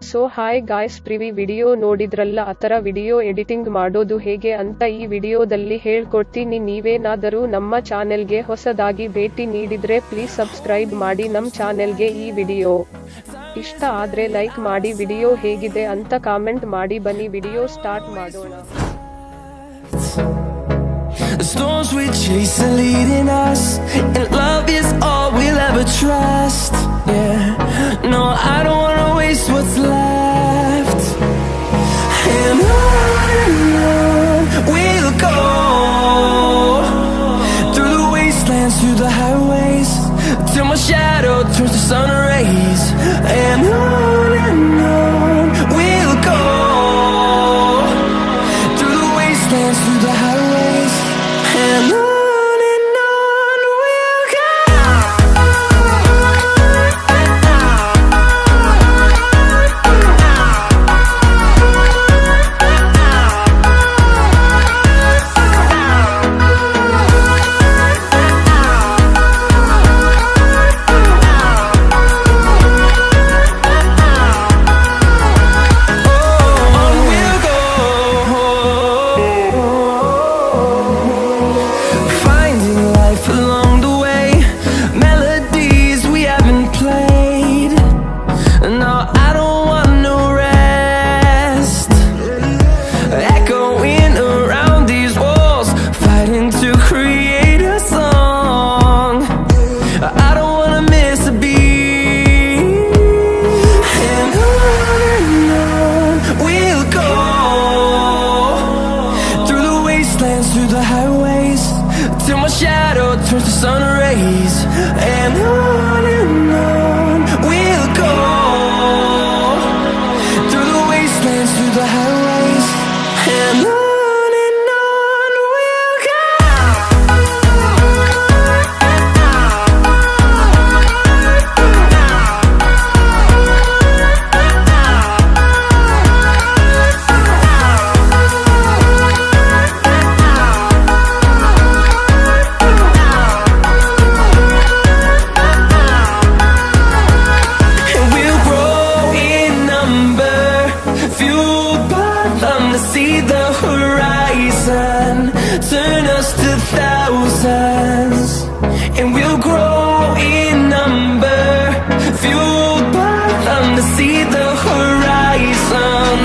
So hi guys, previous video ನೋಡಿದ್ರಲ್ಲ, ಆತರ video editing ಮಾಡೋದು ಹೇಗೆ ಅಂತ ಈ ವಿಡಿಯೋದಲ್ಲಿ ಹೇಳ್ಕೊಡ್ತೀನಿ. ನೀವೇನಾದರೂ ನಮ್ಮ ಚಾನೆಲ್ಗೆ ಹೊಸದಾಗಿ ಭೇಟಿ ನೀಡಿದ್ರೆ ಪ್ಲೀಸ್ ಸಬ್ಸ್ಕ್ರೈಬ್ ಮಾಡಿ ನಮ್ಮ ಚಾನೆಲ್ಗೆ. ಈ ವಿಡಿಯೋ ಇಷ್ಟ ಆದ್ರೆ ಲೈಕ್ ಮಾಡಿ, ವಿಡಿಯೋ ಹೇಗಿದೆ ಅಂತ ಕಾಮೆಂಟ್ ಮಾಡಿ. ಬನ್ನಿ ವಿಡಿಯೋ ಸ್ಟಾರ್ಟ್ ಮಾಡೋಣ. The storms we chase are leading us, and love is all we'll ever trust. Yeah, no, I don't wanna waste what's left. And on we'll go, through the wastelands, through the highways, till my shadow turns to sun rays. And on we'll go, through the wastelands, through the highways. And on we'll go. Through the highways, till my shadow turns to sun rays. And on we'll go, through the wastelands, through the highways. And on we'll go. See the horizon, turn us to thousands, and we'll grow in number, fueled by them to see the horizon,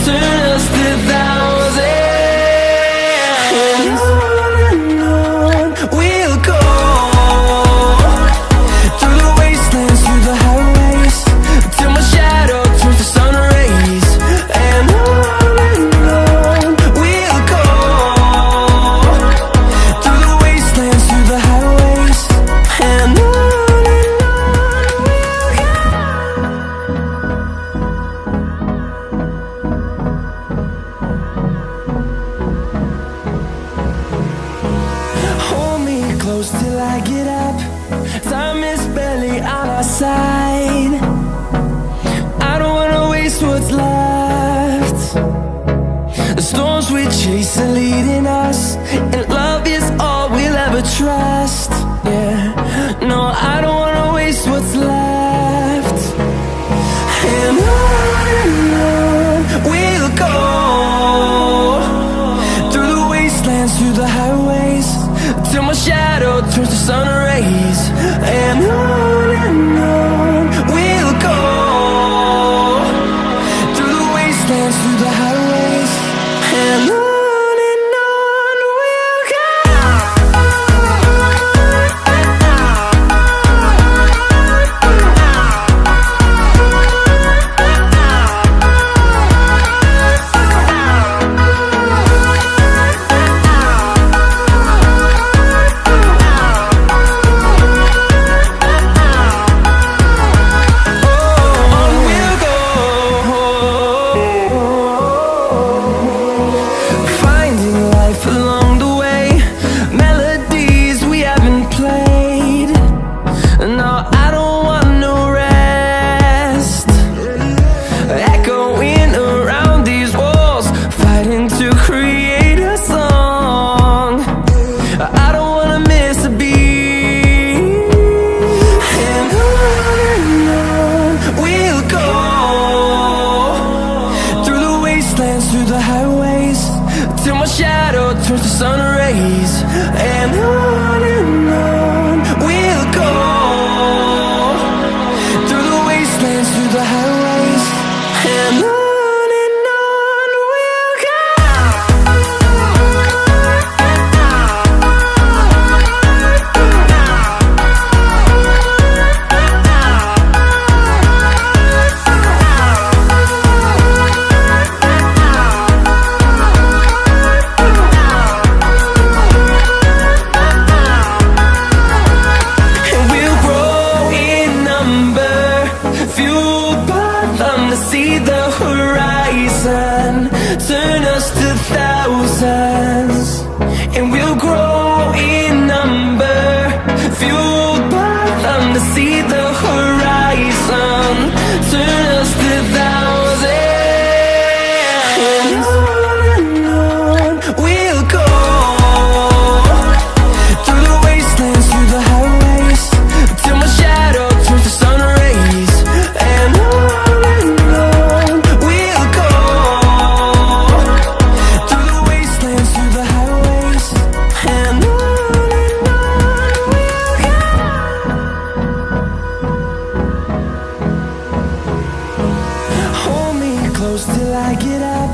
turn us to thousands. And on we'll go, through the wastelands, through the highways, till my shadow turns to sun rays. And close till I get up. Time is barely on our side. I don't wanna waste what's left. The storms we chase are leading us, and love is all we'll ever trust. Yeah, no, I don't wanna waste what's left. And on we'll go, through the wastelands, through the highways, till my shadow turns to sun rays. And on we'll go, through the wastelands, through the highways. And on and on we'll go. And we'll grow in number, fueled by them to see the horizon, turn us to thousands. And we'll grow in number, fueled by them to see the horizon, turn us to thousands. And on we'll go, through the wastelands, through the highways, till my shadow turns to sun rays. And on we'll go, through the wastelands, through the highways. And on we'll go. Hold me close till I get up.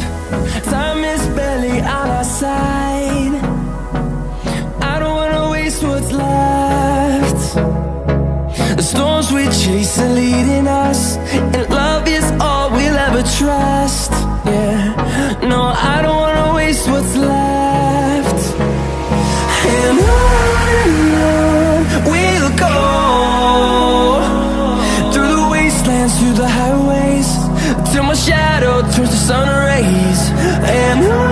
Time is barely on our side. I don't wanna waste what's left. The storms we chase are leading us, and love is all we'll ever trust. Yeah, no, I don't wanna waste what's left. And on we'll go, through the wastelands, through the highways, till my shadow turns to sun rays. And on